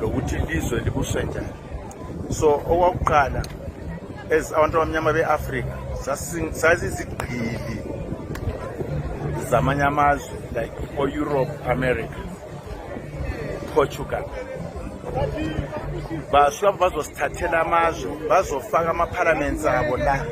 lokuthi ilizwe libuswe njani. So owakuqala as abantu abamnyama beAfrica sasizigqili zamanye amazwe like Europe, America, Portugal. Basuka bazosithathela amazwe bazofaka ama-parliaments abo la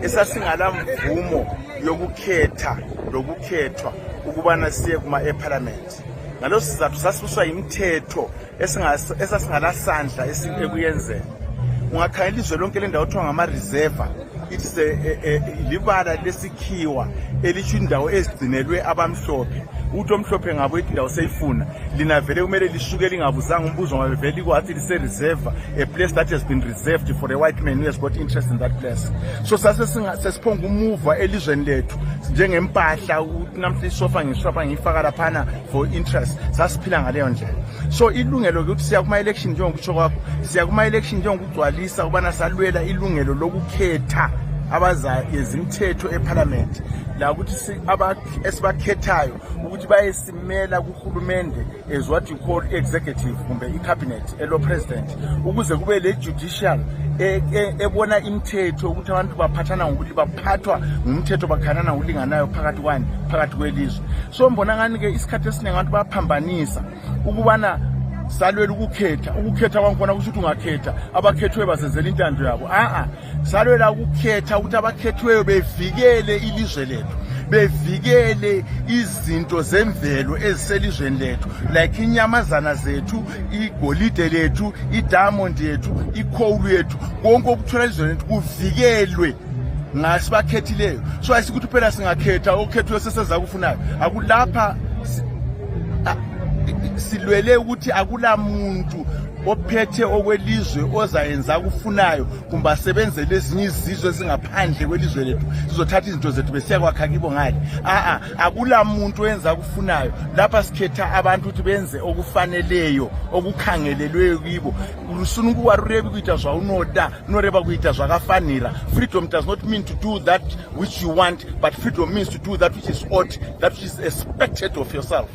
esasingala mvumo yokukhetha lokukhethwa ukubana siye kuma-parliament. Ngalo sizathu sasibuswa imithetho esasingalasandla ekuyenzeni. Ungakhangela ilizwe lonke lendawo kuthiwa ngama-reserva, it's libala lesikhiwa elisho indawo ezigcinelwe abamhlophe. Uthi omhlophe ngabo ithi indawo seyifuna lina vele kumele lisuke lingabuzanga umbuzo ngabe vele ikwathi lise-reserve, a place that has been reserved for a white man who has got interest in that place. So sesiphonga umuva elizweni lethu njengempahla ukuthi namhla isofa ngiyifaka laphana for interest. Sasiphila ngaleyo ndlela. So ilungelo ukuthi siya kuma-election njengokutsho kwakho, siya kuma-election njengokugcwalisa ukubana salwela ilungelo lokukhetha yeZimithetho eParliament la ukuthi esibakhethayo ukuthi bayesimela kuhulumende as what you call executive kumbe icabinet elo president, ukuze kube le judicial ebona imithetho ukuthi abantu baphathana ngokuthi baphathwa ngumthetho bakhanana ngokulinganayo phakathi kwelizwe. So mbona ngani ke isikhathi esiningi abantu baphambanisa ukubana salwela ukukhetha kwakhona kusho ukuthi ungakhetha abakhethwe basenzela intando yabo. Salwela ukukhetha ukuthi abakhethweyo bevikele ilizwe lethu, bevikele izinto zemvelo eziselizweni lethu like inyamazana zethu, igolide lethu, idiamond yethu, icoal yethu, konke okuthola elizweni lethu kuvikelwe ngasibakhethileyo. So asikuthi phela singakhetha okhethwe seseza kufunayo. Akulapha silwele ukuthi akula muntu ophethe okwelizwe ozayenza kufunayo kumbe asebenzele ezinye izizwe ezingaphandle kwelizwe lethu sizothatha izinto zethu besiya kwakha kibo ngale. Akula muntu oyenza kufunayo. Lapha sikhetha abantu ukuthi benze okufaneleyo okukhangelelweyo kibo. Lusuna ukuwarureba kuita zwa unoda noreba kuita zvakafanira. Freedom does not mean to do that which you want, but freedom means to do that which is ought, that which is expected of yourself.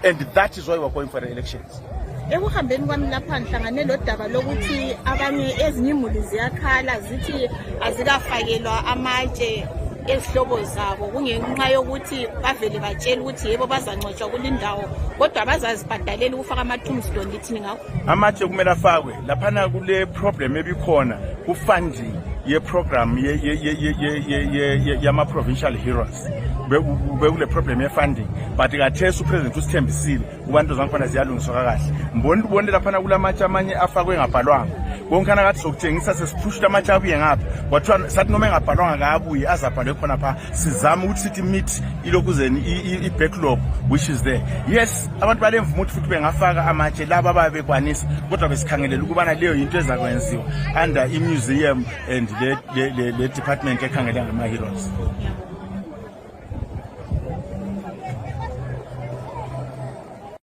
And that is why we are going for the elections. Ekuhambeni kwami lapha ngihlangane lodaba lokuthi abanye ezinye imuli ziyakhala zithi azikafakelwa amatshe ezihlobo zabo kungenxa yokuthi bavele batshela ukuthi yebo bazangcotshwa kulindawo kodwa bazazibhadalela ukufaka ama-tombstone. Lithini ngakho? Amatshe kumele afakwe laphana kule problem ebikhona ku-funding ye-program yama-provincial heroes. Bekule problem ye-funding but kathesi upresident usithembisile kubantu zangikhona ziyalungiswa kakahle. Mbone laphana kulamatshe amanye afakwe ngabhalwanga konkana kathi sokutshengisa sesiphushula amatshe abuye ngapha kwathiwa sathi noma engabhalwanga kabuye azabhalwe khona pha sizama ukuthi sithi meet ilokuzeni i-backlog which is there. Yes, abantu balemvumo ukuthi futhi bengafaka amatshe laba ababe bekwanisa kodwa besikhangelela ukubana leyo into ezakwenziwa under i-museum and le department ekhangele ngama-heroes.